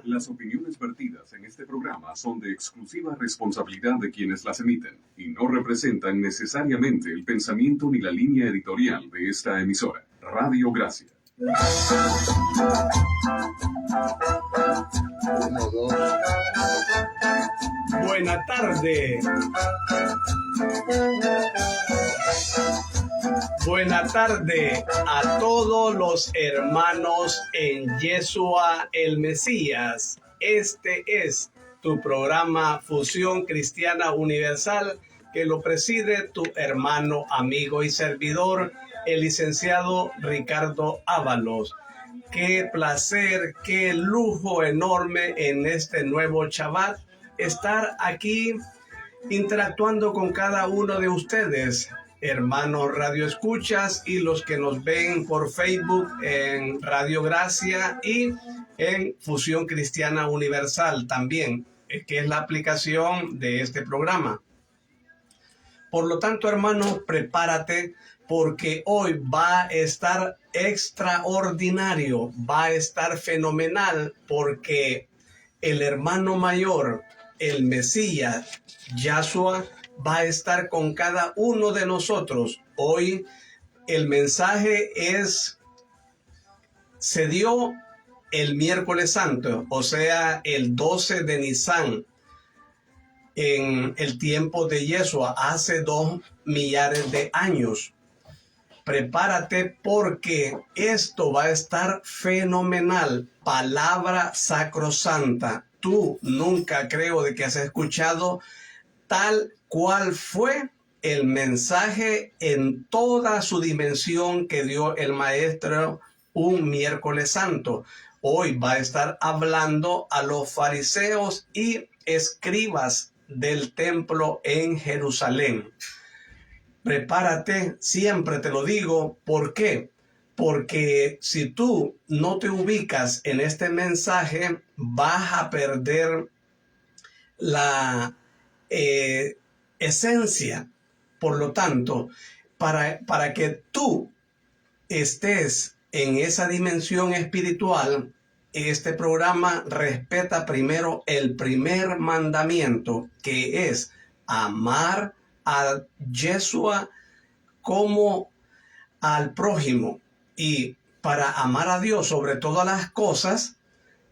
Las opiniones vertidas en este programa son de exclusiva responsabilidad de quienes las emiten y no representan necesariamente el pensamiento ni la línea editorial de esta emisora. Radio Gracia. 1, 2. Buena tarde. Buena tarde a todos los hermanos en Yeshua el Mesías. Este es tu programa Fusión Cristiana Universal, que lo preside tu hermano, amigo y servidor, el licenciado Ricardo Ábalos. Qué placer, qué lujo enorme en este nuevo Shabbat estar aquí interactuando con cada uno de ustedes, hermanos radioescuchas y los que nos ven por Facebook en Radio Gracia y en Fusión Cristiana Universal también, que es la aplicación de este programa. Por lo tanto, hermano, prepárate porque hoy va a estar extraordinario, va a estar fenomenal, porque el hermano mayor, el Mesías, Yahshua, va a estar con cada uno de nosotros. Hoy el mensaje se dio el miércoles santo, o sea, el 12 de Nisan, en el tiempo de Yeshua, hace 2 millares de años. Prepárate porque esto va a estar fenomenal. Palabra sacrosanta. Tú nunca creo de que has escuchado tal cual fue el mensaje en toda su dimensión que dio el maestro un miércoles santo. Hoy va a estar hablando a los fariseos y escribas del templo en Jerusalén. Prepárate, siempre te lo digo. ¿Por qué? Porque si tú no te ubicas en este mensaje, vas a perder la esencia. Por lo tanto, para que tú estés en esa dimensión espiritual, este programa respeta primero el primer mandamiento, que es amar a Yeshua como al prójimo. Y para amar a Dios sobre todas las cosas,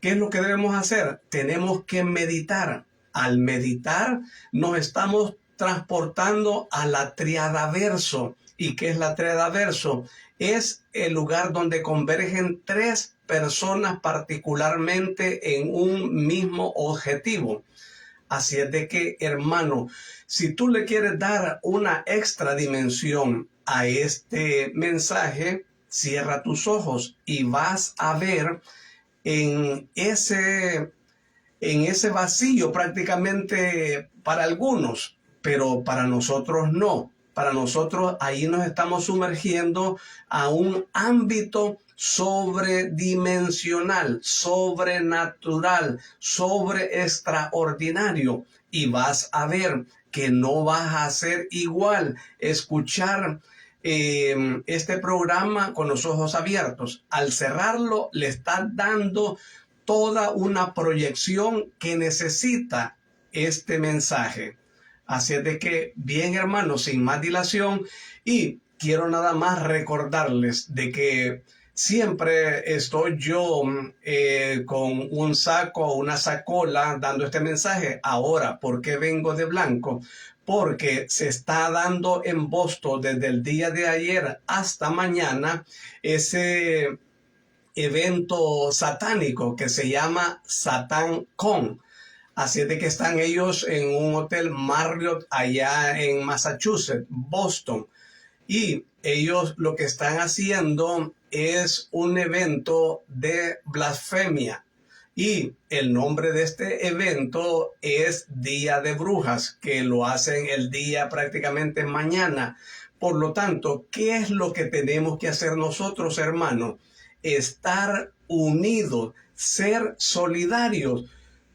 ¿qué es lo que debemos hacer? Tenemos que meditar. Al meditar nos estamos transportando a la tríada verso. ¿Y qué es la tríada verso? Es el lugar donde convergen 3 personas particularmente en un mismo objetivo. Así es de que, hermano, si tú le quieres dar una extra dimensión a este mensaje, cierra tus ojos y vas a ver en ese vacío prácticamente para algunos, pero para nosotros no. Para nosotros ahí nos estamos sumergiendo a un ámbito sobredimensional, sobrenatural, extraordinario. Y vas a ver que no vas a ser igual escuchar este programa con los ojos abiertos. Al cerrarlo, le estás dando toda una proyección que necesita este mensaje. Así es de que, bien hermanos, sin más dilación, y quiero nada más recordarles de que siempre estoy yo con un saco o una sacola dando este mensaje. Ahora, ¿por qué vengo de blanco? Porque se está dando en Boston desde el día de ayer hasta mañana ese evento satánico que se llama SatanCon. Así es de que están ellos en un hotel Marriott allá en Massachusetts, Boston. Y ellos lo que están haciendo es un evento de blasfemia. Y el nombre de este evento es Día de Brujas, que lo hacen el día prácticamente mañana. Por lo tanto, ¿qué es lo que tenemos que hacer nosotros, hermanos? Estar unidos, ser solidarios.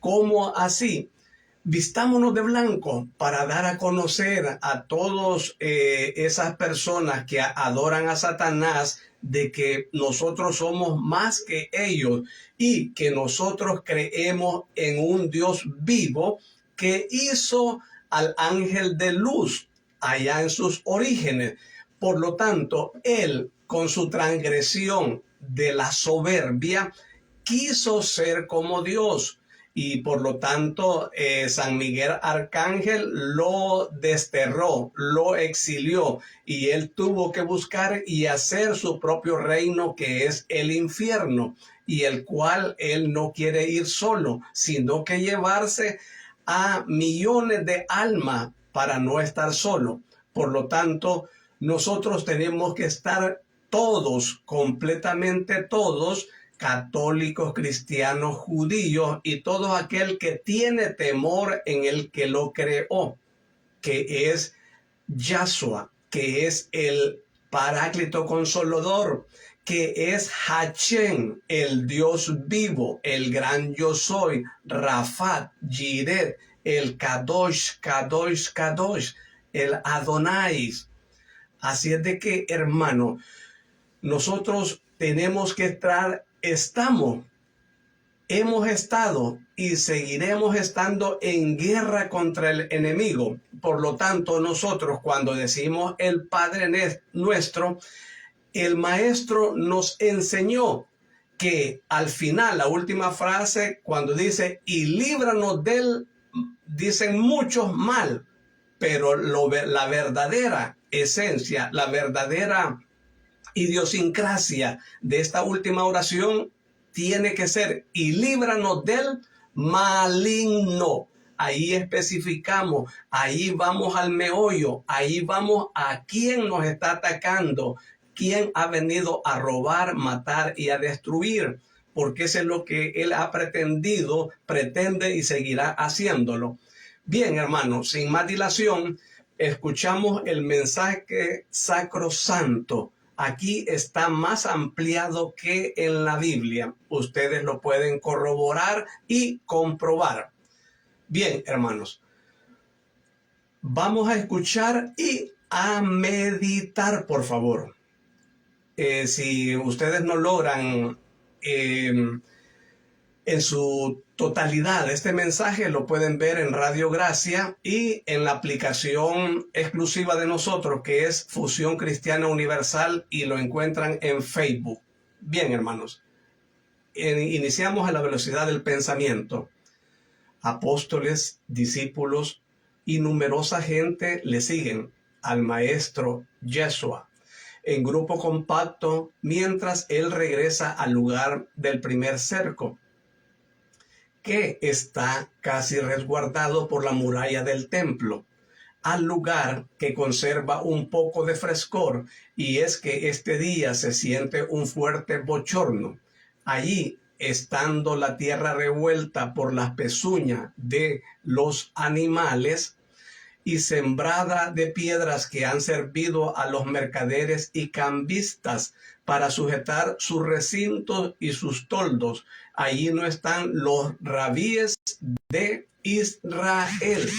¿Cómo así? Vistámonos de blanco para dar a conocer a todas esas personas que adoran a Satanás de que nosotros somos más que ellos y que nosotros creemos en un Dios vivo que hizo al ángel de luz allá en sus orígenes. Por lo tanto, él, con su transgresión de la soberbia, quiso ser como Dios. Y por lo tanto, San Miguel Arcángel lo desterró, lo exilió, y él tuvo que buscar y hacer su propio reino, que es el infierno, y el cual él no quiere ir solo, sino que llevarse a millones de almas para no estar solo. Por lo tanto, nosotros tenemos que estar todos, completamente todos, católicos, cristianos, judíos y todo aquel que tiene temor en el que lo creó, que es Yahshua, que es el Paráclito Consolador, que es Hachem, el Dios vivo, el gran yo soy, Rafat, Jiret, el Kadosh, Kadosh, Kadosh, el Adonai. Así es de que, hermano, nosotros tenemos que hemos estado y seguiremos estando en guerra contra el enemigo. Por lo tanto, nosotros cuando decimos el Padre nuestro, el Maestro nos enseñó que al final, la última frase, cuando dice, y líbranos del, dicen muchos mal, pero la verdadera esencia, la verdadera idiosincrasia de esta última oración tiene que ser, y líbranos del maligno. Ahí especificamos, ahí vamos al meollo, ahí vamos a quién nos está atacando, quién ha venido a robar, matar y a destruir, porque eso es lo que él ha pretendido, pretende y seguirá haciéndolo. Bien, hermanos, sin más dilación, escuchamos el mensaje sacrosanto. Aquí está más ampliado que en la Biblia. Ustedes lo pueden corroborar y comprobar. Bien, hermanos, vamos a escuchar y a meditar, por favor. Si ustedes no logran en su totalidad este mensaje, lo pueden ver en Radio Gracia y en la aplicación exclusiva de nosotros, que es Fusión Cristiana Universal, y lo encuentran en Facebook. Bien, hermanos, iniciamos a la velocidad del pensamiento. Apóstoles, discípulos y numerosa gente le siguen al Maestro Yeshua en grupo compacto mientras él regresa al lugar del primer cerco, que está casi resguardado por la muralla del templo, al lugar que conserva un poco de frescor, y es que este día se siente un fuerte bochorno. Allí, estando la tierra revuelta por las pezuñas de los animales y sembrada de piedras que han servido a los mercaderes y cambistas para sujetar sus recintos y sus toldos, allí no están los rabíes de Israel,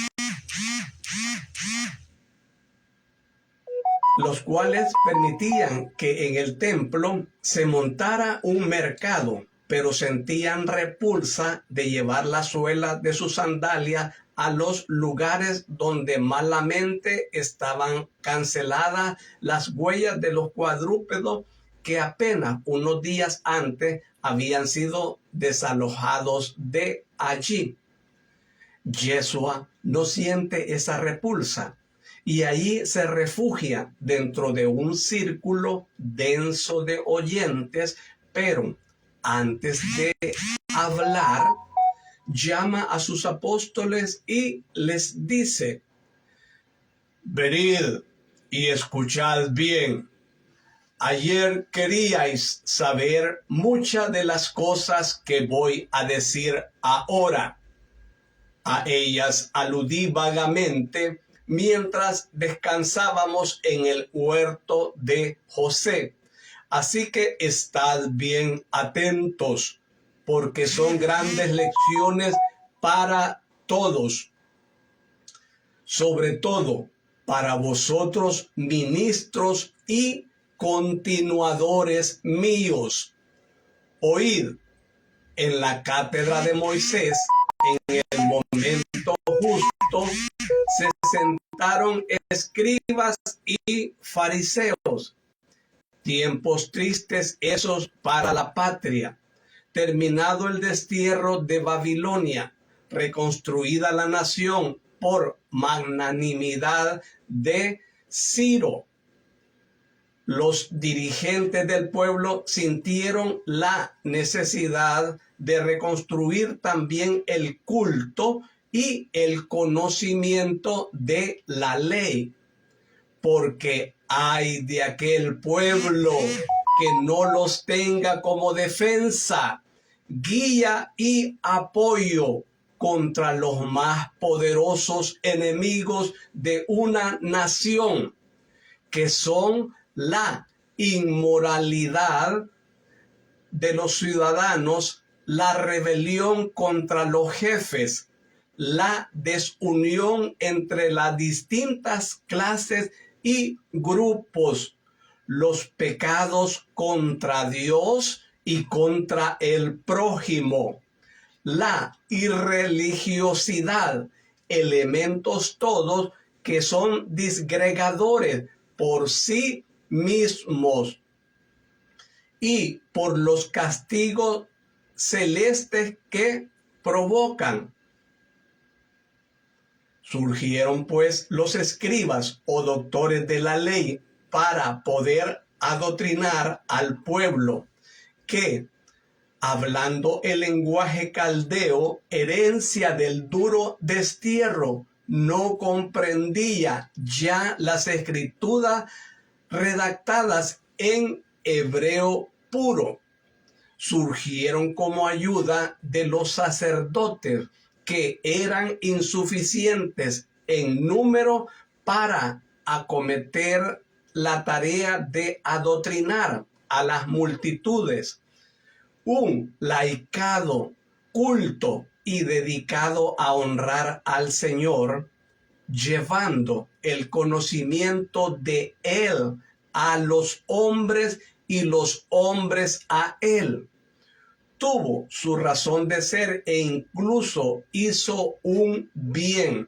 los cuales permitían que en el templo se montara un mercado, pero sentían repulsa de llevar la suela de sus sandalias a los lugares donde malamente estaban canceladas las huellas de los cuadrúpedos que apenas unos días antes habían sido desalojados de allí. Yeshua no siente esa repulsa y allí se refugia dentro de un círculo denso de oyentes, pero antes de hablar, llama a sus apóstoles y les dice: venid y escuchad bien. Ayer queríais saber muchas de las cosas que voy a decir ahora. A ellas aludí vagamente mientras descansábamos en el huerto de José. Así que estad bien atentos, porque son grandes lecciones para todos. sobre todo para vosotros, ministros y continuadores míos. Oíd, en la cátedra de Moisés, en el momento justo, se sentaron escribas y fariseos. Tiempos tristes esos para la patria. Terminado el destierro de Babilonia, reconstruida la nación por magnanimidad de Ciro, los dirigentes del pueblo sintieron la necesidad de reconstruir también el culto y el conocimiento de la ley, porque ay de aquel pueblo que no los tenga como defensa, guía y apoyo contra los más poderosos enemigos de una nación, que son la inmoralidad de los ciudadanos, la rebelión contra los jefes, la desunión entre las distintas clases y grupos, los pecados contra Dios y contra el prójimo, la irreligiosidad, elementos todos que son disgregadores por sí mismos y por los castigos celestes que provocan. Surgieron pues los escribas o doctores de la ley para poder adoctrinar al pueblo que, hablando el lenguaje caldeo, herencia del duro destierro, no comprendía ya las escrituras redactadas en hebreo puro. Surgieron como ayuda de los sacerdotes, que eran insuficientes en número para acometer la tarea de adoctrinar a las multitudes. Un laicado culto y dedicado a honrar al Señor, llevando el conocimiento de Él a los hombres y los hombres a Él. Tuvo su razón de ser e incluso hizo un bien.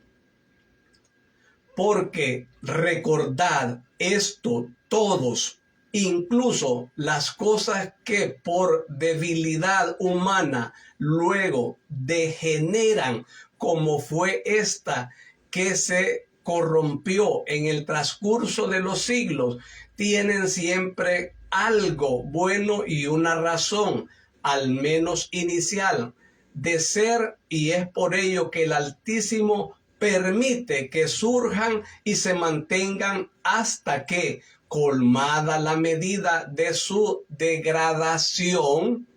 Porque recordad esto todos, incluso las cosas que por debilidad humana luego degeneran, como fue esta que se corrompió en el transcurso de los siglos, tienen siempre algo bueno y una razón, al menos inicial, de ser, y es por ello que el Altísimo permite que surjan y se mantengan hasta que, colmada la medida de su degradación,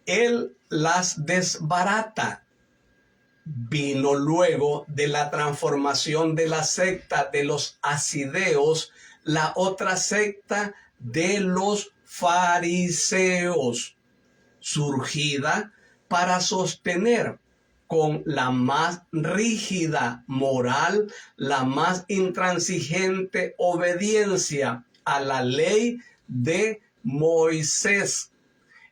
Él las desbarata. Vino luego de la transformación de la secta de los asideos, la otra secta de los fariseos, surgida para sostener con la más rígida moral, la más intransigente obediencia a la ley de Moisés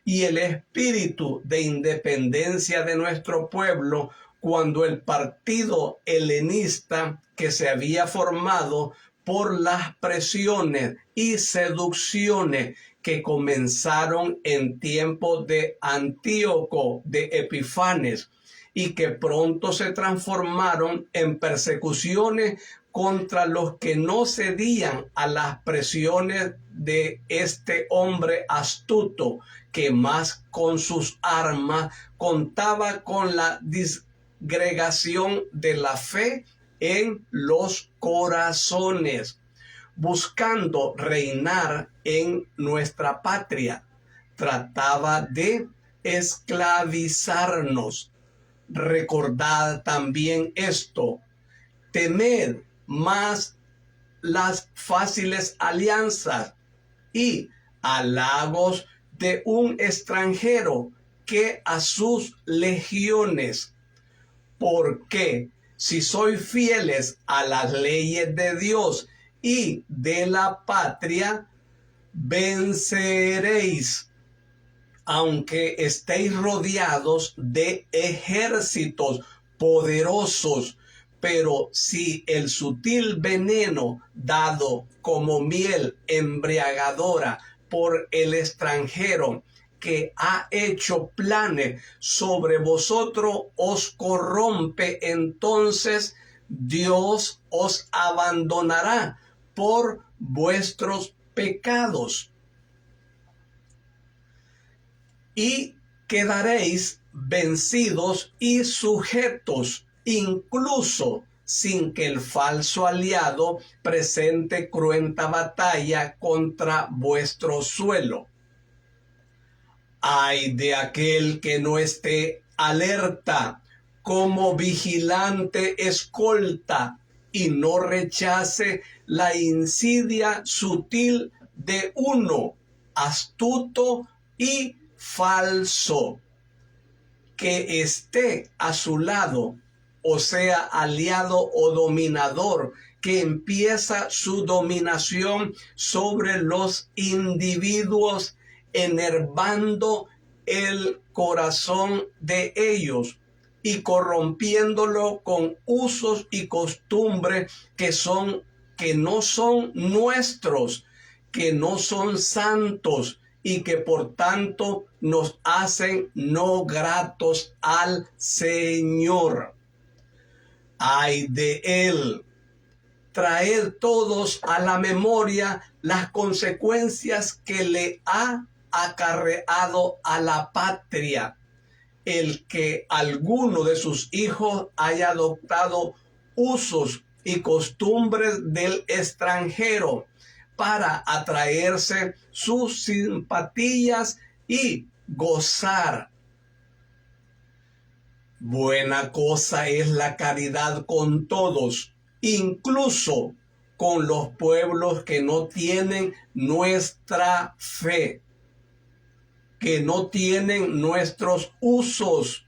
y el espíritu de independencia de nuestro pueblo, cuando el partido helenista que se había formado por las presiones y seducciones que comenzaron en tiempos de Antíoco de Epifanes y que pronto se transformaron en persecuciones contra los que no cedían a las presiones de este hombre astuto, que más con sus armas contaba con la disgregación de la fe en los corazones, buscando reinar en nuestra patria. Trataba de esclavizarnos. Recordad también esto: temed más las fáciles alianzas y halagos de un extranjero que a sus legiones, porque si sois fieles a las leyes de Dios y de la patria, venceréis, aunque estéis rodeados de ejércitos poderosos. Pero si el sutil veneno dado como miel embriagadora por el extranjero que ha hecho planes sobre vosotros os corrompe, entonces Dios os abandonará por vuestros pecados y quedaréis vencidos y sujetos, incluso sin que el falso aliado presente cruenta batalla contra vuestro suelo. Ay de aquel que no esté alerta como vigilante escolta y no rechace la insidia sutil de uno astuto y falso, que esté a su lado, o sea, aliado o dominador, que empieza su dominación sobre los individuos, enervando el corazón de ellos y corrompiéndolo con usos y costumbres que no son nuestros, que no son santos y que por tanto nos hacen no gratos al Señor. Ay de él. Traed todos a la memoria las consecuencias que le ha acarreado a la patria el que alguno de sus hijos haya adoptado usos y costumbres del extranjero para atraerse sus simpatías y gozar. Buena cosa es la caridad con todos, incluso con los pueblos que no tienen nuestra fe, que no tienen nuestros usos,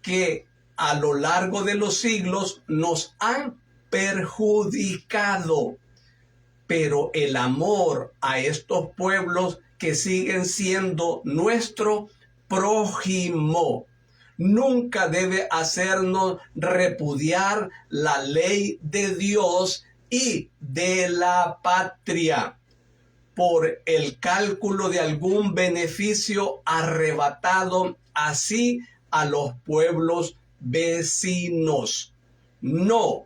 que a lo largo de los siglos nos han perjudicado. Pero el amor a estos pueblos que siguen siendo nuestro prójimo nunca debe hacernos repudiar la ley de Dios y de la patria por el cálculo de algún beneficio arrebatado así a los pueblos vecinos. No,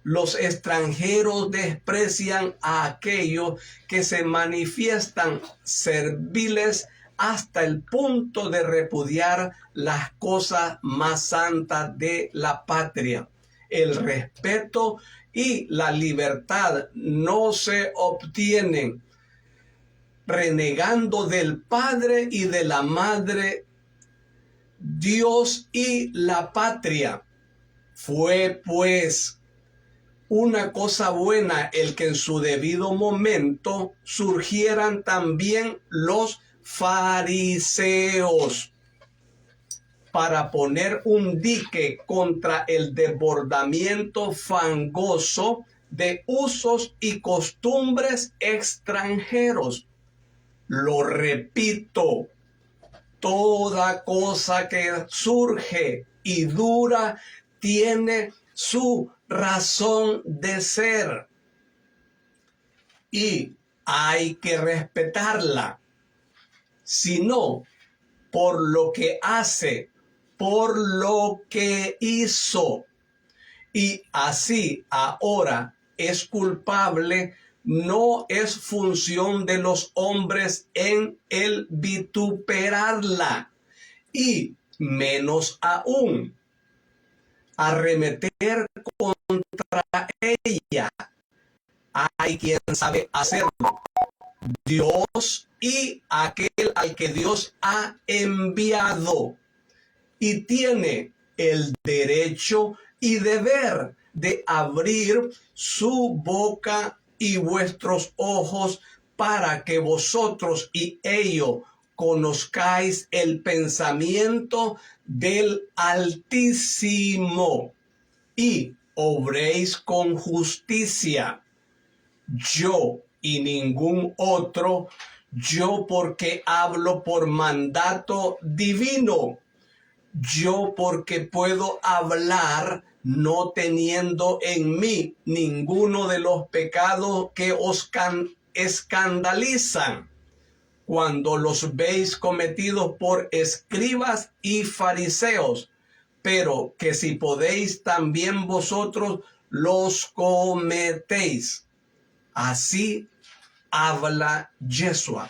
los extranjeros desprecian a aquellos que se manifiestan serviles hasta el punto de repudiar las cosas más santas de la patria. El respeto y la libertad no se obtienen renegando del Padre y de la Madre, Dios y la patria. Fue pues una cosa buena el que en su debido momento surgieran también los fariseos para poner un dique contra el desbordamiento fangoso de usos y costumbres extranjeros. Lo repito, toda cosa que surge y dura tiene su razón de ser y hay que respetarla, sino por lo que hace, por lo que hizo, y así ahora es culpable. No es función de los hombres en el vituperarla, y menos aún arremeter contra ella. Hay quien sabe hacerlo, Dios y aquel al que Dios ha enviado, y tiene el derecho y deber de abrir su boca y vuestros ojos para que vosotros y ellos conozcáis el pensamiento del Altísimo. y obréis con justicia, yo y ningún otro, yo porque hablo por mandato divino, yo porque puedo hablar no teniendo en mí ninguno de los pecados que os escandalizan, cuando los veis cometidos por escribas y fariseos, pero que si podéis también vosotros los cometéis. Así habla Yeshua.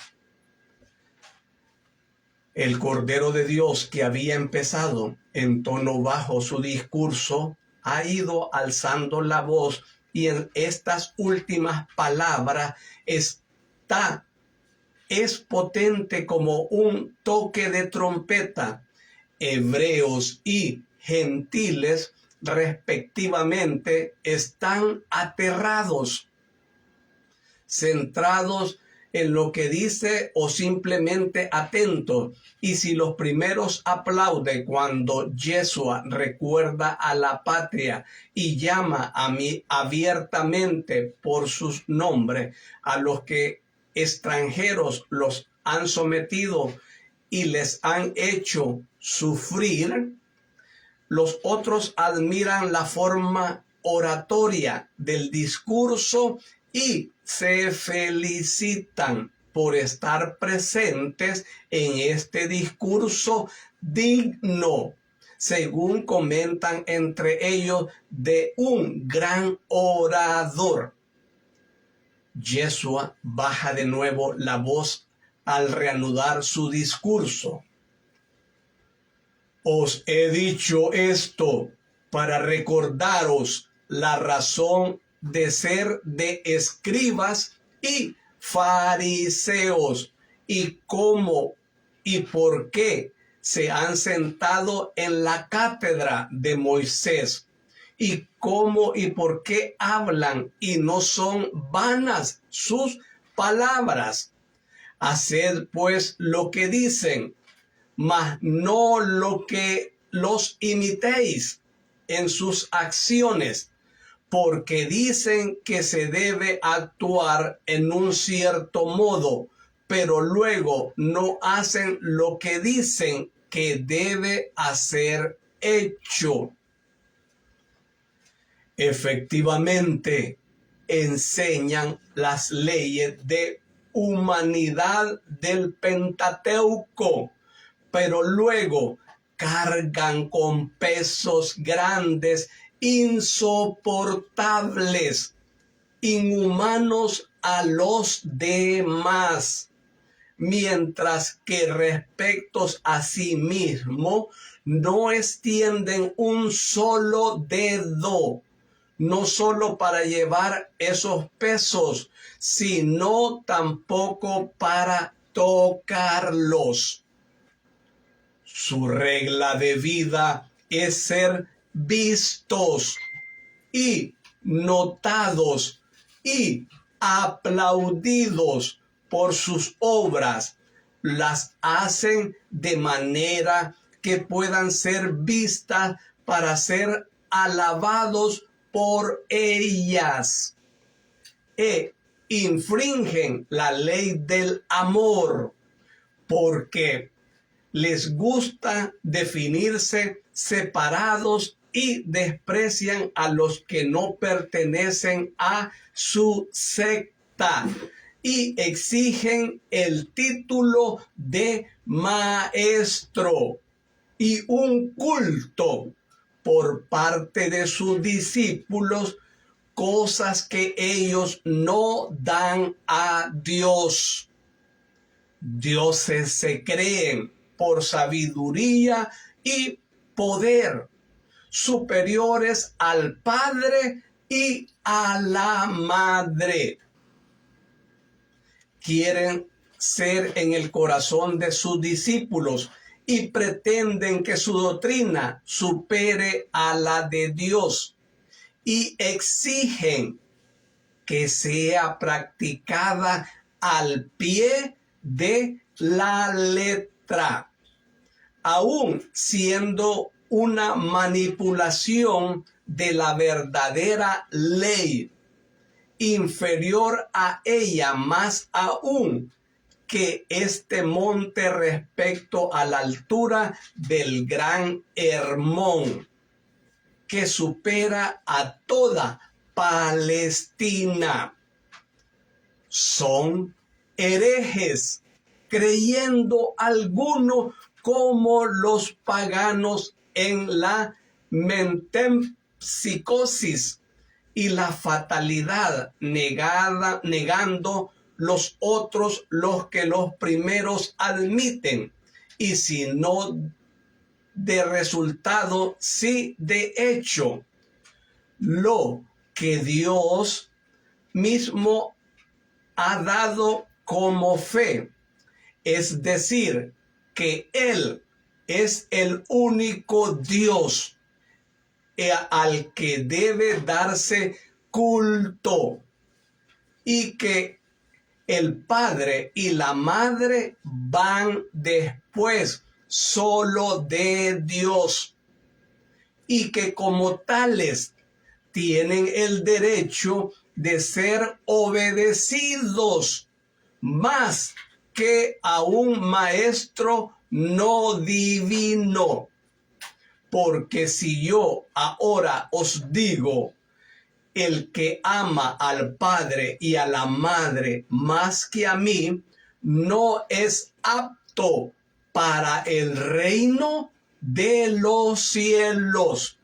El Cordero de Dios, que había empezado en tono bajo su discurso, ha ido alzando la voz, y en estas últimas palabras es potente como un toque de trompeta. Hebreos y gentiles respectivamente están aterrados, centrados en lo que dice o simplemente atentos. Y si los primeros aplauden cuando Yeshua recuerda a la patria y llama a mí abiertamente por sus nombres, a los que extranjeros los han sometido y les han hecho sufrir, los otros admiran la forma oratoria del discurso y se felicitan por estar presentes en este discurso digno, según comentan entre ellos, de un gran orador. Yeshua baja de nuevo la voz al reanudar su discurso. Os he dicho esto para recordaros la razón de ser de escribas y fariseos, y cómo y por qué se han sentado en la cátedra de Moisés, y cómo y por qué hablan y no son vanas sus palabras. Haced pues lo que dicen, mas no lo que los imitéis en sus acciones, porque dicen que se debe actuar en un cierto modo, pero luego no hacen lo que dicen que debe hacer hecho. Efectivamente, enseñan las leyes de humanidad del Pentateuco, pero luego cargan con pesos grandes, insoportables, inhumanos a los demás, mientras que respecto a sí mismo no extienden un solo dedo, no solo para llevar esos pesos, sino tampoco para tocarlos. Su regla de vida es ser vistos y notados y aplaudidos por sus obras. Las hacen de manera que puedan ser vistas para ser alabados por ellas. Infringen la ley del amor, porque les gusta definirse separados y desprecian a los que no pertenecen a su secta, y exigen el título de maestro y un culto por parte de sus discípulos, cosas que ellos no dan a Dios. Dioses se creen por sabiduría y poder, superiores al Padre y a la Madre. Quieren ser en el corazón de sus discípulos y pretenden que su doctrina supere a la de Dios, y exigen que sea practicada al pie de la letra, aún siendo una manipulación de la verdadera ley, inferior a ella más aún que este monte respecto a la altura del gran Hermón, que supera a toda Palestina. Son herejes, creyendo algunos como los paganos en la metempsicosis y la fatalidad, negando los otros los que los primeros admiten, y si no de resultado, sí de hecho, lo que Dios mismo ha dado como fe, es decir, que Él es el único Dios al que debe darse culto, y que el Padre y la Madre van después solo de Dios, y que como tales tienen el derecho de ser obedecidos más que a un maestro no divino. Porque si yo ahora os digo, el que ama al Padre y a la Madre más que a mí, no es apto para el reino de los cielos.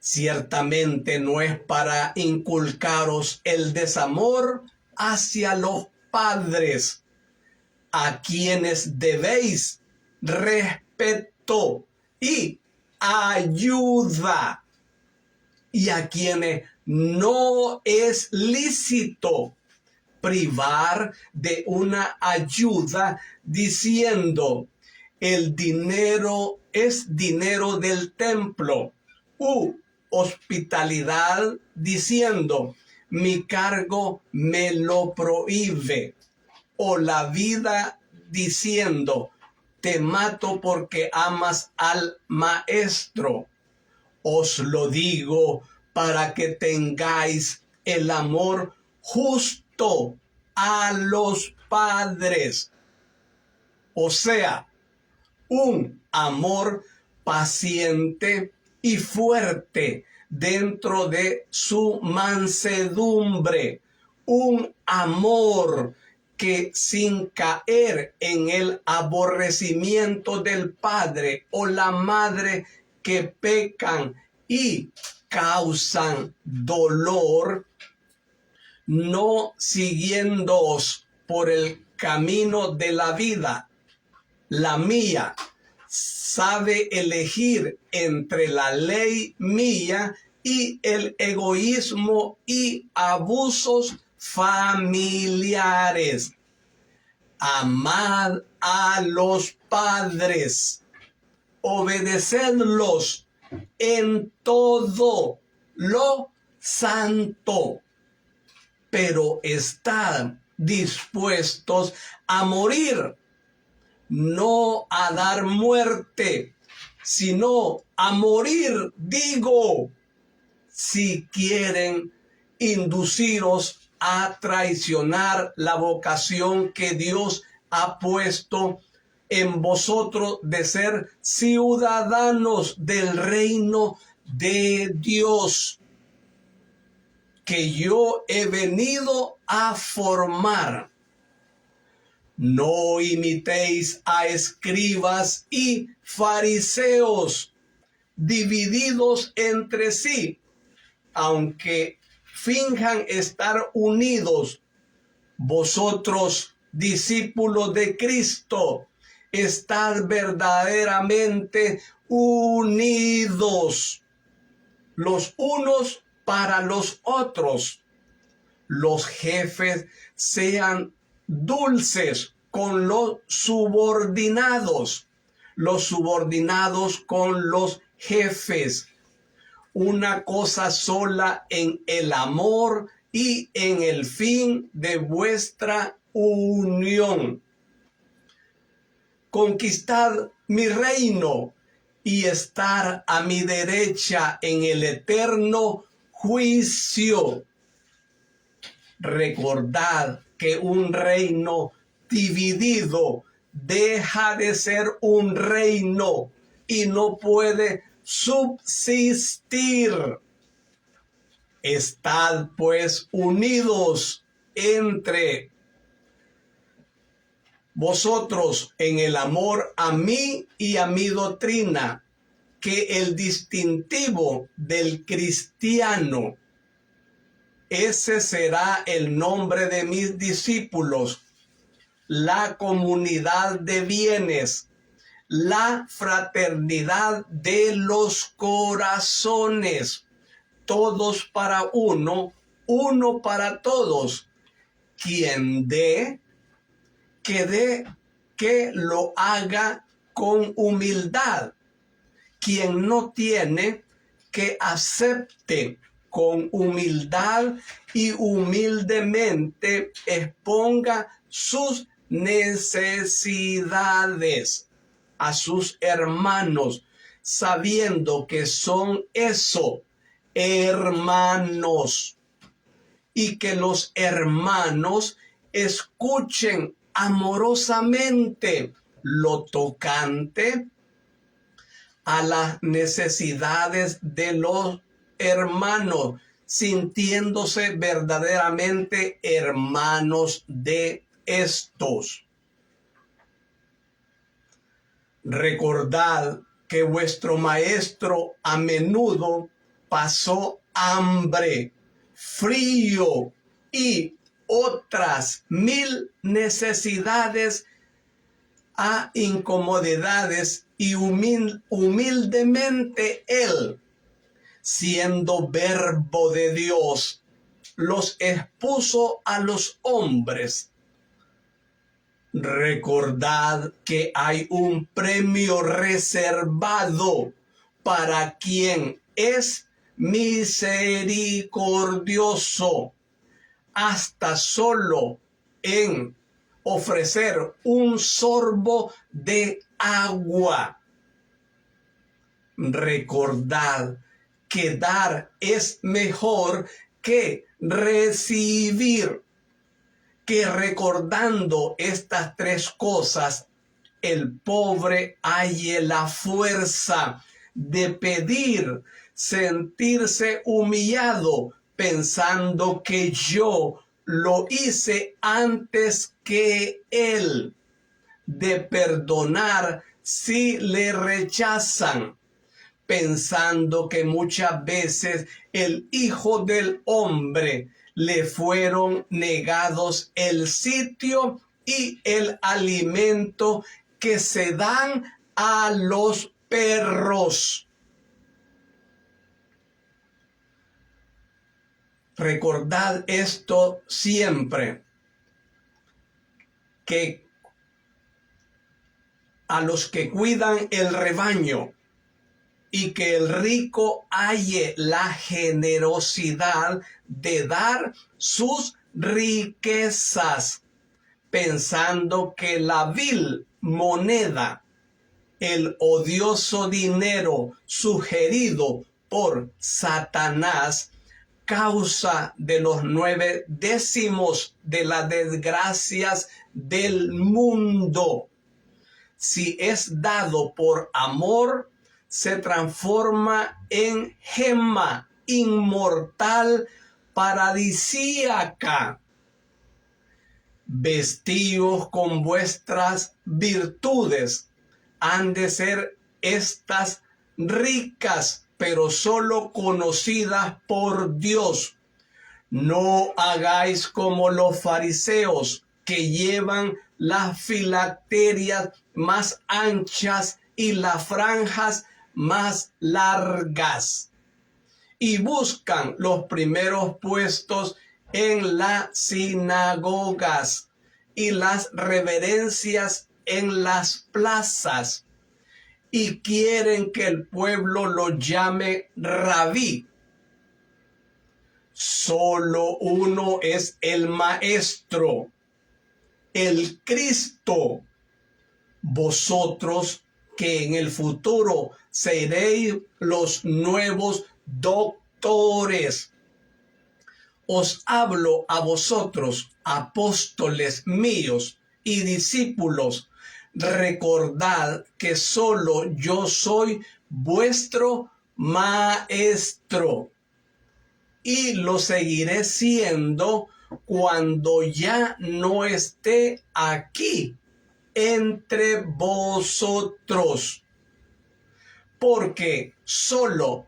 Ciertamente no es para inculcaros el desamor hacia los padres, a quienes debéis respeto y ayuda, y a quienes no es lícito privar de una ayuda, diciendo: el dinero es dinero del templo, u hospitalidad, diciendo: mi cargo me lo prohíbe, o la vida, diciendo: te mato porque amas al maestro. Os lo digo para que tengáis el amor justo a los padres, o sea, un amor paciente y fuerte dentro de su mansedumbre, un amor que sin caer en el aborrecimiento del padre o la madre que pecan y causan dolor, no siguiéndoos por el camino de la vida. La mía sabe elegir entre la ley mía y el egoísmo y abusos familiares. Amad a los padres, obedecedlos en todo lo santo, pero estad dispuestos a morir, no a dar muerte, sino a morir, digo, si quieren induciros a traicionar la vocación que Dios ha puesto en vosotros de ser ciudadanos del reino de Dios, que yo he venido a formar. No imitéis a escribas y fariseos, divididos entre sí, aunque finjan estar unidos. Vosotros, discípulos de Cristo, estad verdaderamente unidos los unos para los otros. Los jefes sean dulces con los subordinados con los jefes. Una cosa sola en el amor y en el fin de vuestra unión. Conquistad mi reino y estar a mi derecha en el eterno juicio. Recordad que un reino dividido deja de ser un reino y no puede subsistir. Estad pues unidos entre vosotros en el amor a mí y a mi doctrina, que el distintivo del cristiano, ese será el nombre de mis discípulos, la comunidad de bienes, la fraternidad de los corazones, todos para uno, uno para todos. Quien dé, que lo haga con humildad. Quien no tiene, que acepte con humildad y humildemente exponga sus necesidades a sus hermanos, sabiendo que son eso, hermanos, y que los hermanos escuchen amorosamente lo tocante a las necesidades de los hermanos, sintiéndose verdaderamente hermanos de estos. Recordad que vuestro maestro a menudo pasó hambre, frío y otras 1000 necesidades a incomodidades, y humildemente él, siendo verbo de Dios, los expuso a los hombres. Recordad que hay un premio reservado para quien es misericordioso, hasta solo en ofrecer un sorbo de agua. Recordad que dar es mejor que recibir, que recordando estas 3 cosas, el pobre halle la fuerza de pedir, sentirse humillado, pensando que yo lo hice antes que él, de perdonar si le rechazan, pensando que muchas veces el Hijo del Hombre le fueron negados el sitio y el alimento que se dan a los perros. Recordad esto siempre, que a los que cuidan el rebaño, y que el rico halle la generosidad de dar sus riquezas, pensando que la vil moneda, el odioso dinero sugerido por Satanás, causa de los 9 décimos de las desgracias del mundo. Si es dado por amor, se transforma en gema inmortal paradisíaca. Vestíos con vuestras virtudes. Han de ser estas ricas, pero solo conocidas por Dios. No hagáis como los fariseos, que llevan las filacterias más anchas y las franjas más largas, y buscan los primeros puestos en las sinagogas y las reverencias en las plazas, y quieren que el pueblo lo llame rabí. Solo uno es el Maestro, el Cristo. Vosotros que en el futuro seréis los nuevos doctores. Os hablo a vosotros, apóstoles míos y discípulos. Recordad que solo yo soy vuestro maestro y lo seguiré siendo cuando ya no esté aquí entre vosotros, porque solo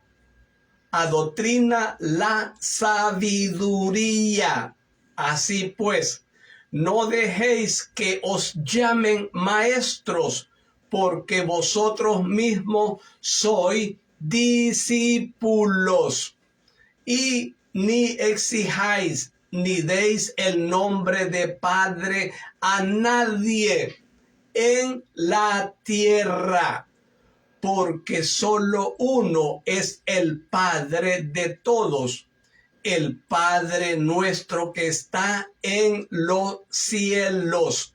adoctrina la sabiduría. Así pues, no dejéis que os llamen maestros, porque vosotros mismos sois discípulos. Y ni exijáis ni deis el nombre de Padre a nadie en la tierra, porque solo uno es el Padre de todos, el Padre nuestro que está en los cielos.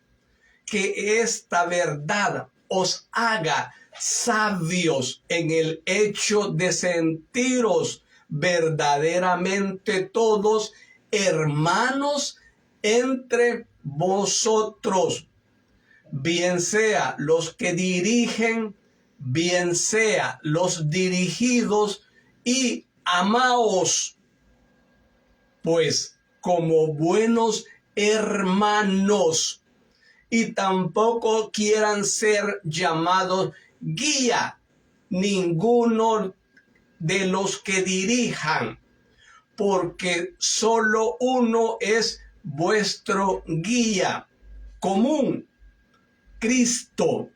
Que esta verdad os haga sabios en el hecho de sentiros verdaderamente todos hermanos entre vosotros, bien sea los que dirigen, bien sea los dirigidos, y amaos, pues, como buenos hermanos, y tampoco quieran ser llamados guía ninguno de los que dirijan, porque solo uno es vuestro guía común, Cristo.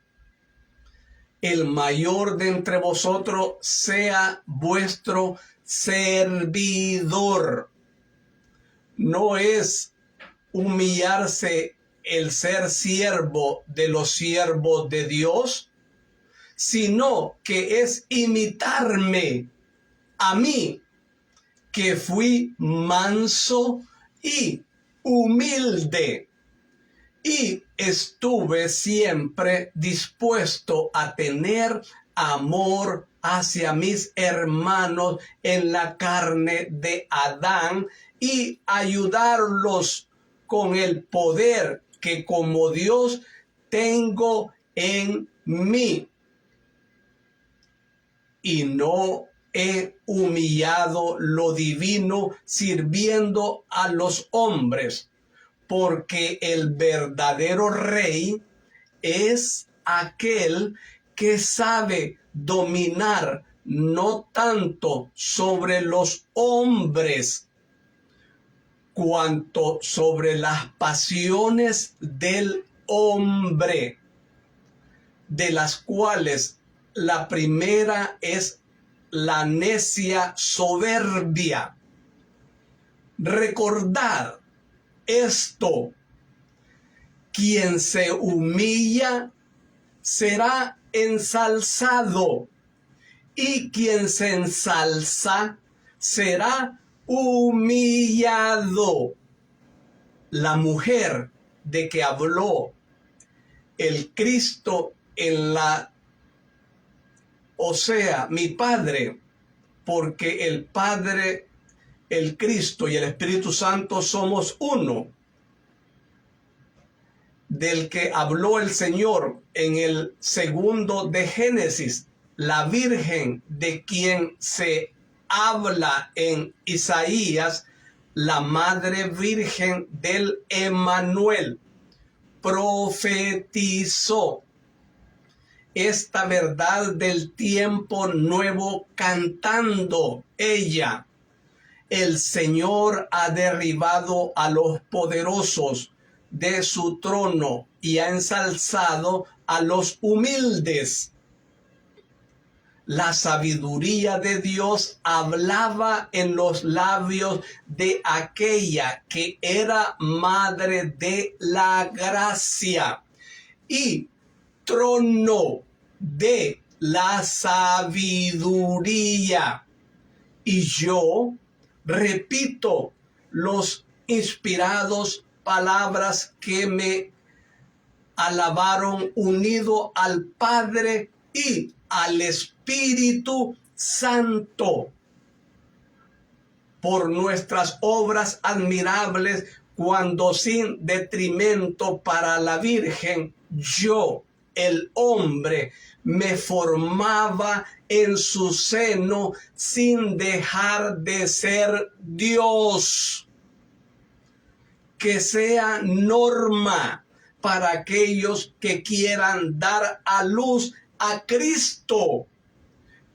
El mayor de entre vosotros sea vuestro servidor. No es humillarse el ser siervo de los siervos de Dios, sino que es imitarme a mí, que fui manso y humilde, y estuve siempre dispuesto a tener amor hacia mis hermanos en la carne de Adán y ayudarlos con el poder que como Dios tengo en mí. Y no he humillado lo divino sirviendo a los hombres, porque el verdadero rey es aquel que sabe dominar no tanto sobre los hombres, cuanto sobre las pasiones del hombre, de las cuales la primera es la necia soberbia. Recordad esto: quien se humilla será ensalzado, y quien se ensalza será humillado. La mujer de que habló el Cristo mi Padre, porque el Padre, el Cristo y el Espíritu Santo somos uno, del que habló el Señor en el segundo de Génesis, la Virgen de quien se habla en Isaías, la Madre Virgen del Emmanuel, profetizó esta verdad del tiempo nuevo cantando ella: el Señor ha derribado a los poderosos de su trono y ha ensalzado a los humildes. La sabiduría de Dios hablaba en los labios de aquella que era madre de la gracia y trono de la sabiduría. Y yo repito los inspirados palabras que me alabaron unido al Padre y al Espíritu Santo por nuestras obras admirables, cuando sin detrimento para la Virgen, yo, el hombre, me formaba en su seno sin dejar de ser Dios. Que sea norma para aquellos que quieran dar a luz a Cristo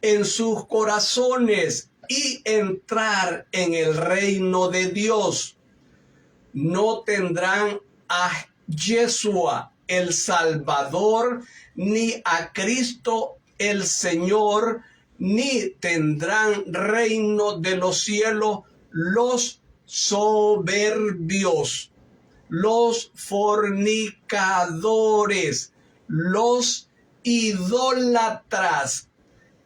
en sus corazones y entrar en el reino de Dios. No tendrán a Yeshua el Salvador, ni a Cristo el Señor, ni tendrán reino de los cielos los soberbios, los fornicadores, los idólatras,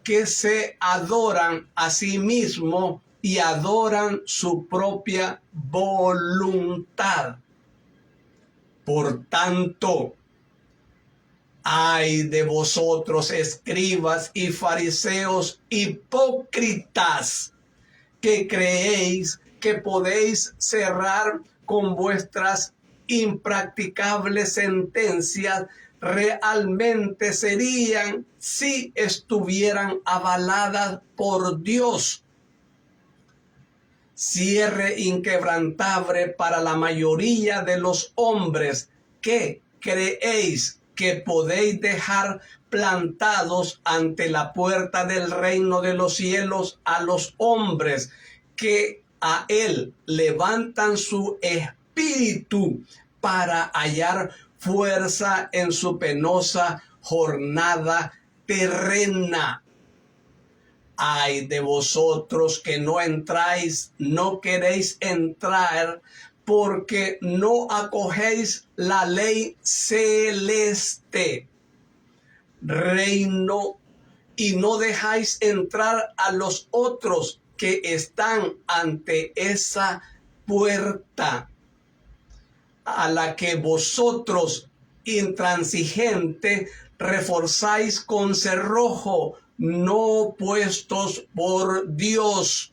que se adoran a sí mismos y adoran su propia voluntad. Por tanto, ay de vosotros, escribas y fariseos hipócritas, que creéis que podéis cerrar con vuestras impracticables sentencias. Realmente serían si estuvieran avaladas por Dios. Cierre inquebrantable para la mayoría de los hombres que creéis que podéis dejar plantados ante la puerta del reino de los cielos a los hombres que a él levantan su espíritu para hallar fuerza en su penosa jornada terrena. Ay de vosotros que no entráis, no queréis entrar, porque no acogéis la ley celeste, reino, y no dejáis entrar a los otros que están ante esa puerta, a la que vosotros, intransigente, reforzáis con cerrojo, no puestos por Dios.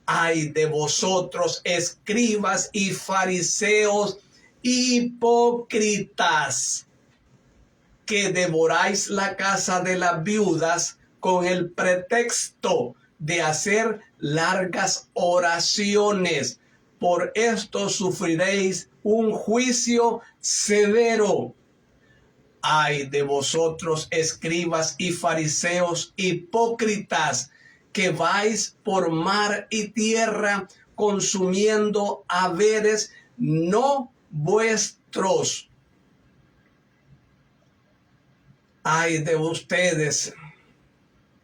Ay de vosotros, escribas y fariseos hipócritas, que devoráis la casa de las viudas con el pretexto de hacer largas oraciones. Por esto sufriréis un juicio severo. Ay de vosotros, escribas y fariseos hipócritas, que vais por mar y tierra consumiendo haberes no vuestros. Ay de ustedes,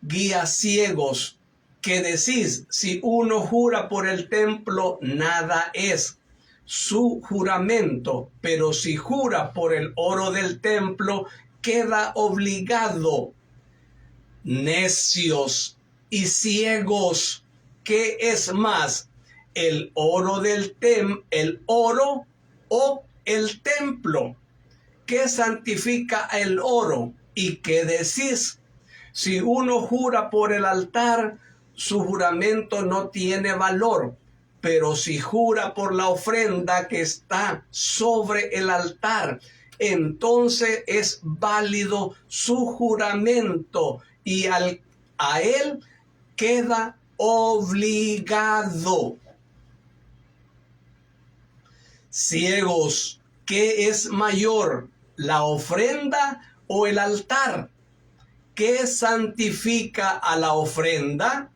guías ciegos, que decís, si uno jura por el templo, nada es su juramento, pero si jura por el oro del templo, queda obligado. Necios y ciegos, ¿qué es más, el oro el oro o el templo? ¿Qué santifica el oro? ¿Y qué decís? Si uno jura por el altar, su juramento no tiene valor. Pero si jura por la ofrenda que está sobre el altar, entonces es válido su juramento y a él queda obligado. Ciegos, ¿qué es mayor, la ofrenda o el altar? ¿Qué santifica a la ofrenda?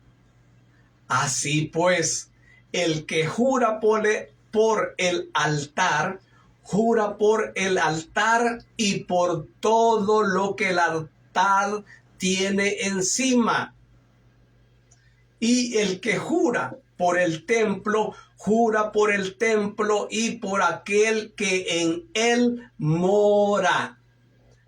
Así pues, el que jura por el altar, jura por el altar y por todo lo que el altar tiene encima. Y el que jura por el templo, jura por el templo y por aquel que en él mora.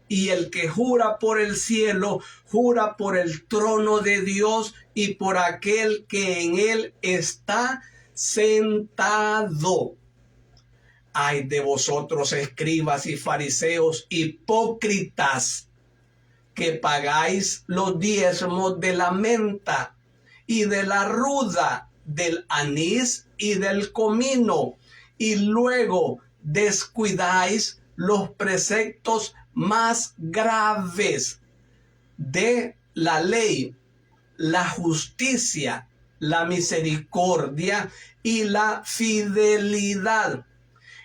Y el que jura por el cielo, jura por el trono de Dios y por aquel que en él está sentado. Ay de vosotros, escribas y fariseos hipócritas, que pagáis los diezmos de la menta y de la ruda, del anís y del comino, y luego descuidáis los preceptos más graves de la ley, la justicia, la misericordia y la fidelidad.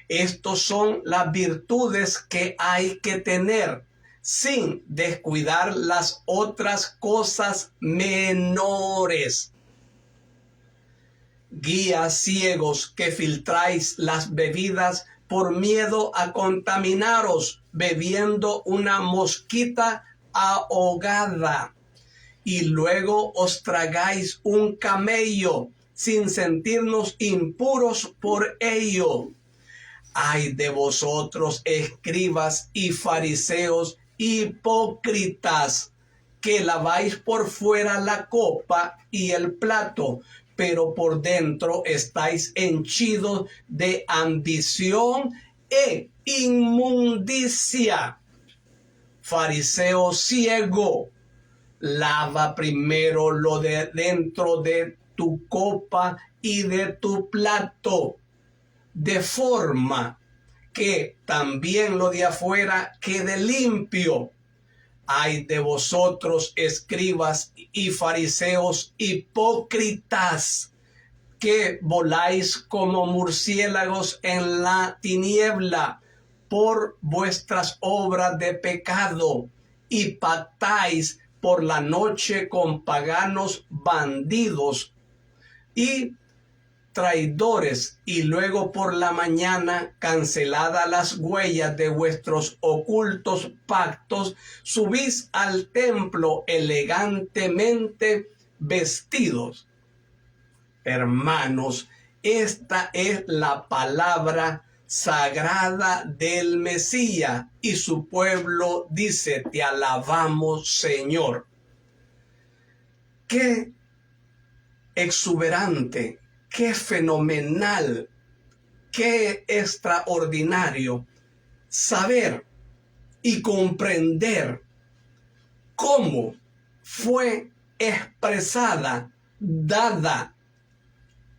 Estos son las virtudes que hay que tener sin descuidar las otras cosas menores. Guías ciegos que filtráis las bebidas por miedo a contaminaros bebiendo una mosquita ahogada, y luego os tragáis un camello sin sentirnos impuros por ello. Ay de vosotros, escribas y fariseos hipócritas, que laváis por fuera la copa y el plato, pero por dentro estáis henchidos de ambición e inmundicia. Fariseo ciego, lava primero lo de dentro de tu copa y de tu plato, de forma que también lo de afuera quede limpio. Ay de vosotros, escribas y fariseos hipócritas, que voláis como murciélagos en la tiniebla por vuestras obras de pecado, y pactáis por la noche con paganos bandidos y traidores, y luego por la mañana, canceladas las huellas de vuestros ocultos pactos, subís al templo elegantemente vestidos. Hermanos, esta es la palabra sagrada del Mesías, y su pueblo dice: te alabamos, Señor. Qué exuberante, qué fenomenal, qué extraordinario saber y comprender cómo fue expresada, dada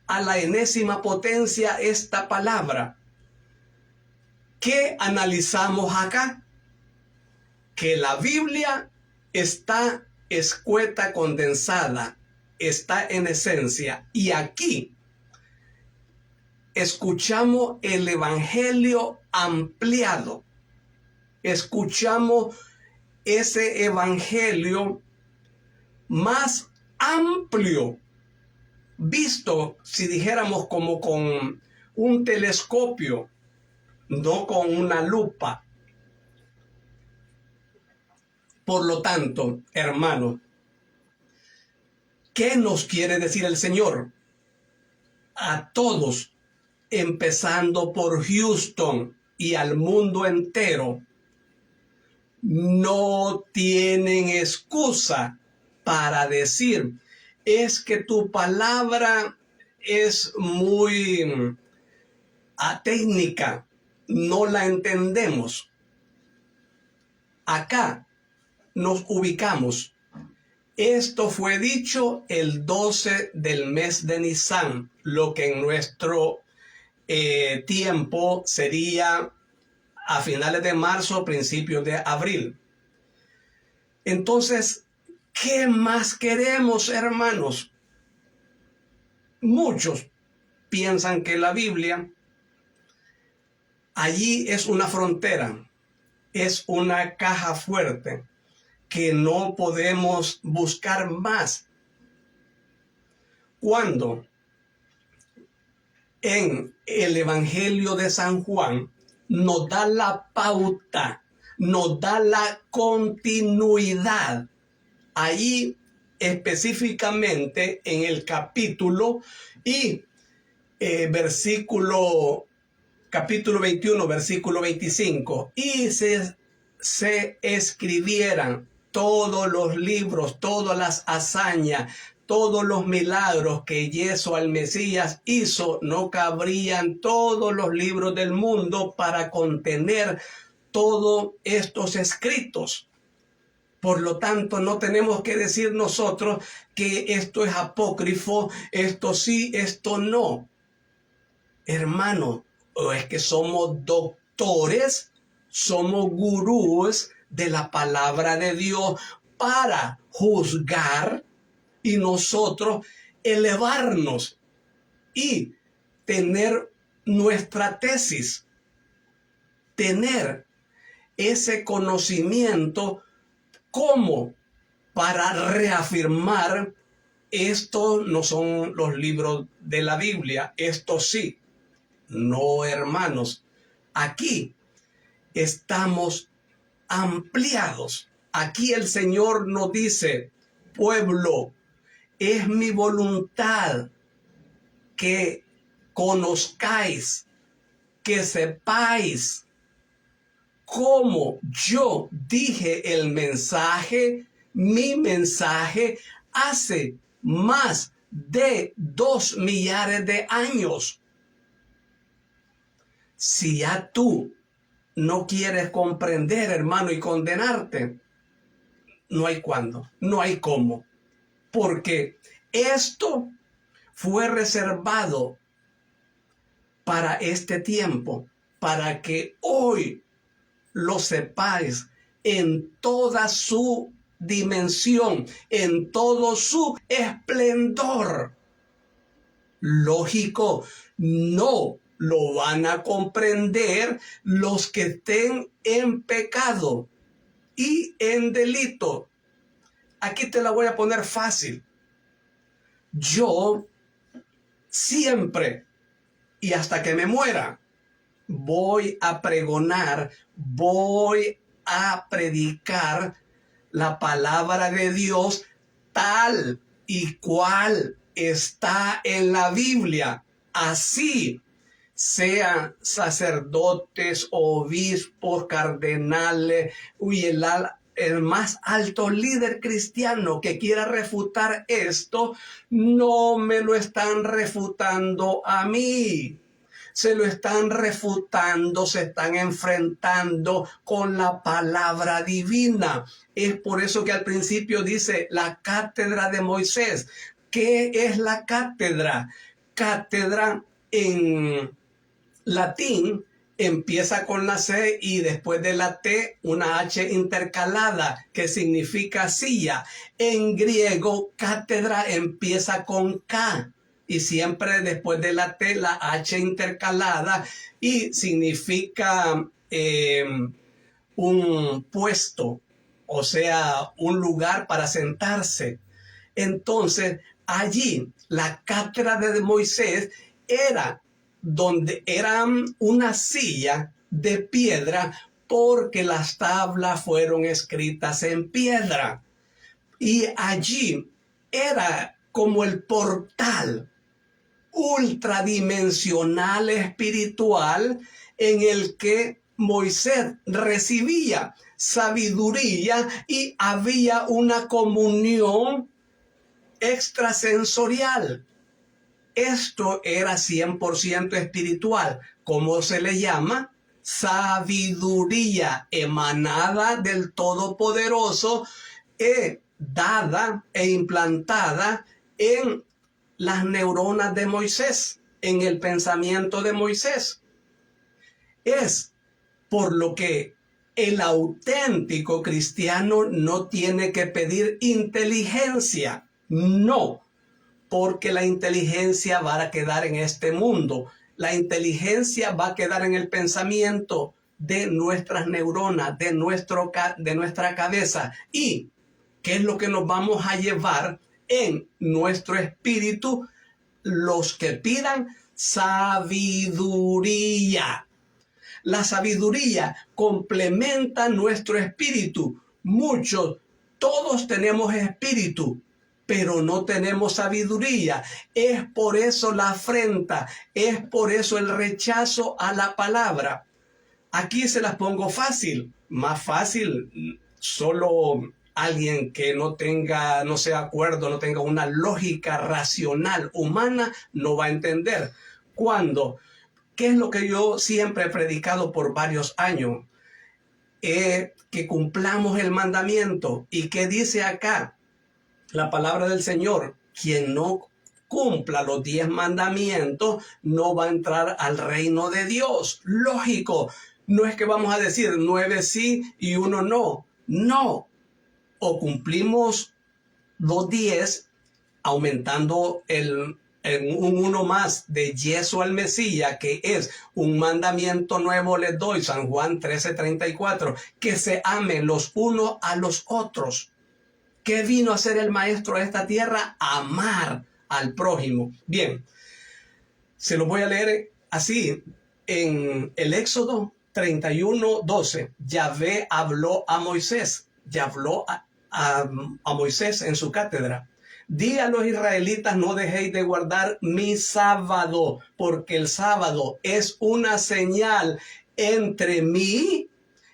a la enésima potencia esta palabra. ¿Qué analizamos acá? Que la Biblia está escueta, condensada, está en esencia, y aquí escuchamos el evangelio ampliado, escuchamos ese evangelio más amplio, visto, si dijéramos, como con un telescopio, no con una lupa. Por lo tanto, hermanos, ¿qué nos quiere decir el Señor? A todos, empezando por Houston y al mundo entero, no tienen excusa para decir: es que tu palabra es muy técnica, no la entendemos. Acá nos ubicamos. Esto fue dicho el 12 del mes de Nisan, lo que en nuestro tiempo sería a finales de marzo, principios de abril. Entonces, ¿qué más queremos, hermanos? Muchos piensan que la Biblia allí es una frontera, es una caja fuerte, que no podemos buscar más. Cuando en el Evangelio de San Juan nos da la pauta, nos da la continuidad. Allí específicamente en el capítulo y capítulo 21, versículo 25, y se escribieran todos los libros, todas las hazañas, todos los milagros que Yeshua el Mesías hizo, no cabrían todos los libros del mundo para contener todos estos escritos. Por lo tanto, no tenemos que decir nosotros que esto es apócrifo, esto sí, esto no. Hermano, o es que somos doctores, somos gurús de la palabra de Dios para juzgar y nosotros elevarnos y tener nuestra tesis, tener ese conocimiento como para reafirmar esto no son los libros de la Biblia, esto sí. No, hermanos, aquí estamos ampliados. Aquí el Señor nos dice, pueblo, es mi voluntad que conozcáis, que sepáis cómo yo dije el mensaje, mi mensaje, hace más de 2 millares de años. Si ya tú no quieres comprender, hermano, y condenarte, no hay cuándo, no hay cómo. Porque esto fue reservado para este tiempo, para que hoy lo sepáis en toda su dimensión, en todo su esplendor. Lógico, no lo van a comprender los que estén en pecado y en delito. Aquí te la voy a poner fácil. Yo siempre y hasta que me muera voy a pregonar, voy a predicar la palabra de Dios tal y cual está en la Biblia. Así sean sacerdotes, obispos, cardenales y el más alto líder cristiano que quiera refutar esto, no me lo están refutando a mí. Se lo están refutando, se están enfrentando con la palabra divina. Es por eso que al principio dice la cátedra de Moisés. ¿Qué es la cátedra? Cátedra en latín empieza con la C y después de la T una H intercalada que significa silla. En griego, cátedra empieza con K. Y siempre después de la T, la H intercalada y significa un puesto, o sea, un lugar para sentarse. Entonces, allí, la cátedra de Moisés era donde eran una silla de piedra porque las tablas fueron escritas en piedra. Y allí era como el portal ultradimensional espiritual en el que Moisés recibía sabiduría y había una comunión extrasensorial. Esto era 100% espiritual. ¿Cómo se le llama? Sabiduría emanada del Todopoderoso, dada e implantada en las neuronas de Moisés, en el pensamiento de Moisés. Es por lo que el auténtico cristiano no tiene que pedir inteligencia. No, porque la inteligencia va a quedar en este mundo. La inteligencia va a quedar en el pensamiento de nuestras neuronas, de nuestra cabeza. ¿Y qué es lo que nos vamos a llevar en nuestro espíritu? Los que pidan sabiduría. La sabiduría complementa nuestro espíritu. Todos tenemos espíritu, pero no tenemos sabiduría. Es por eso la afrenta, es por eso el rechazo a la palabra. Aquí se las pongo fácil, más fácil, solo alguien que no sea acuerdo, no tenga una lógica racional humana, no va a entender. ¿Cuándo? ¿Qué es lo que yo siempre he predicado por varios años? que cumplamos el mandamiento. ¿Y qué dice acá la palabra del Señor? Quien no cumpla los 10 mandamientos no va a entrar al reino de Dios. Lógico, no es que vamos a decir 9 sí y 1 no. No, o cumplimos los 10 aumentando un 1 más de yeso al Mesías, que es un mandamiento nuevo les doy, San Juan 13:34, que se amen los unos a los otros. ¿Qué vino a ser el maestro de esta tierra? Amar al prójimo. Bien, se lo voy a leer así. En el Éxodo 31:12, Yahvé habló a Moisés, a Moisés en su cátedra. Di a los israelitas, no dejéis de guardar mi sábado, porque el sábado es una señal entre mí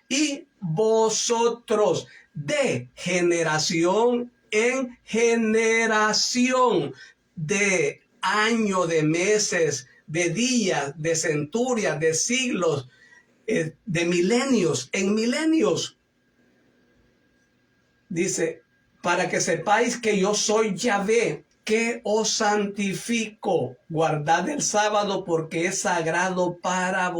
y vosotros, de generación en generación, de año, de meses, de días, de centurias, de siglos, de milenios, en milenios. Dice, para que sepáis que yo soy Yahvé, que os santifico. Guardad el sábado porque es sagrado para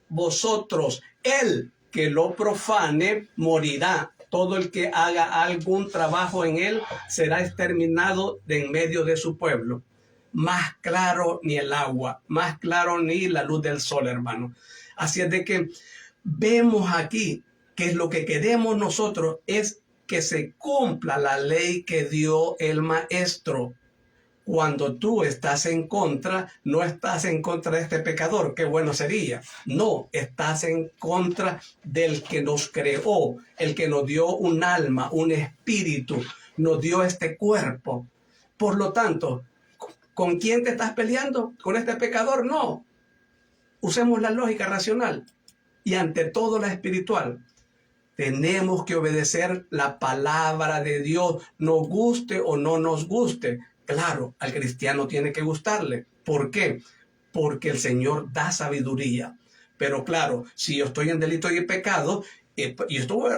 vosotros. El que lo profane morirá. Todo el que haga algún trabajo en él será exterminado de en medio de su pueblo. Más claro ni el agua, más claro ni la luz del sol, hermano. Así es de que vemos aquí que lo que queremos nosotros es que se cumpla la ley que dio el maestro. Cuando tú estás en contra, no estás en contra de este pecador, qué bueno sería. No, estás en contra del que nos creó, el que nos dio un alma, un espíritu, nos dio este cuerpo. Por lo tanto, ¿con quién te estás peleando? ¿Con este pecador? No. Usemos la lógica racional y ante todo la espiritual. Tenemos que obedecer la palabra de Dios, nos guste o no nos guste. Claro, al cristiano tiene que gustarle. ¿Por qué? Porque el Señor da sabiduría. Pero claro, si yo estoy en delito y pecado, y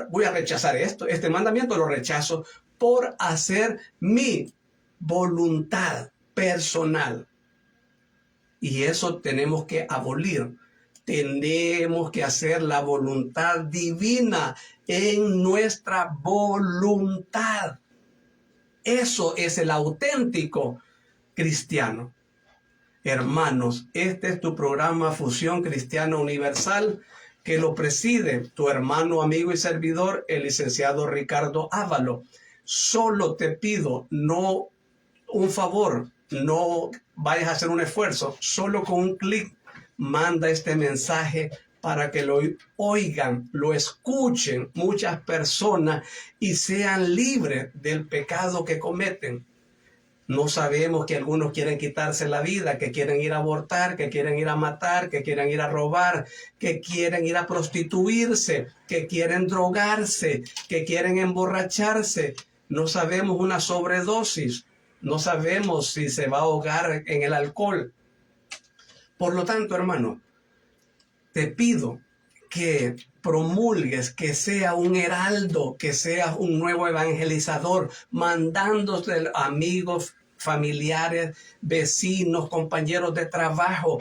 voy a rechazar este mandamiento lo rechazo por hacer mi voluntad personal. Y eso tenemos que abolir. Tenemos que hacer la voluntad divina en nuestra voluntad. Eso es el auténtico cristiano. Hermanos, este es tu programa Fusión Cristiana Universal, que lo preside tu hermano, amigo y servidor, el licenciado Ricardo Ávalo. Solo te pido, no un favor, no vayas a hacer un esfuerzo, solo con un clic manda este mensaje para que lo oigan, lo escuchen muchas personas y sean libres del pecado que cometen. No sabemos que algunos quieren quitarse la vida, que quieren ir a abortar, que quieren ir a matar, que quieren ir a robar, que quieren ir a prostituirse, que quieren drogarse, que quieren emborracharse. No sabemos una sobredosis. No sabemos si se va a ahogar en el alcohol. Por lo tanto, hermano, te pido que promulgues, que sea un heraldo, que seas un nuevo evangelizador, mandándose amigos, familiares, vecinos, compañeros de trabajo.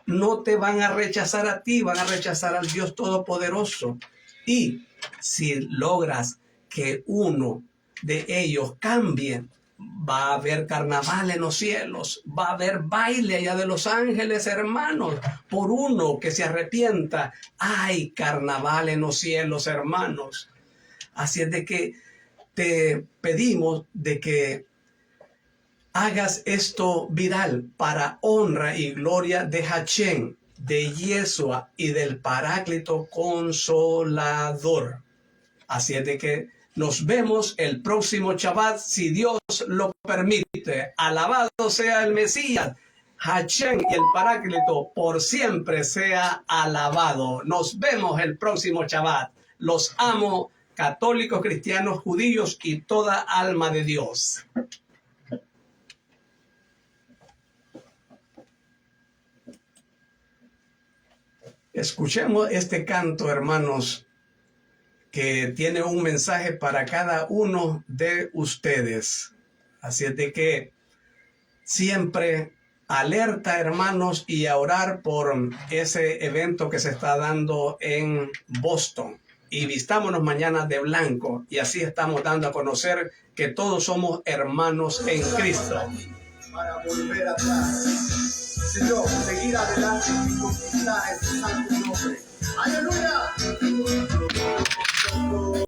No te van a rechazar a ti, van a rechazar al Dios Todopoderoso. Y si logras que uno de ellos cambie, va a haber carnaval en los cielos, va a haber baile allá de los ángeles, hermanos, por uno que se arrepienta. Hay carnaval en los cielos, hermanos. Así es de que te pedimos de que hagas esto viral para honra y gloria de Hachén, de Yeshua y del Paráclito Consolador. Así es de que nos vemos el próximo Shabbat, si Dios lo permite. Alabado sea el Mesías. Hachén y el Paráclito por siempre sea alabado. Nos vemos el próximo Shabbat. Los amo, católicos, cristianos, judíos y toda alma de Dios. Escuchemos este canto, hermanos, que tiene un mensaje para cada uno de ustedes. Así es de que siempre alerta, hermanos, y a orar por ese evento que se está dando en Boston. Y vistámonos mañana de blanco, y así estamos dando a conocer que todos somos hermanos en Cristo. Para volver atrás, Señor, seguir adelante y conquistar ese santo nombre. ¡Aleluya!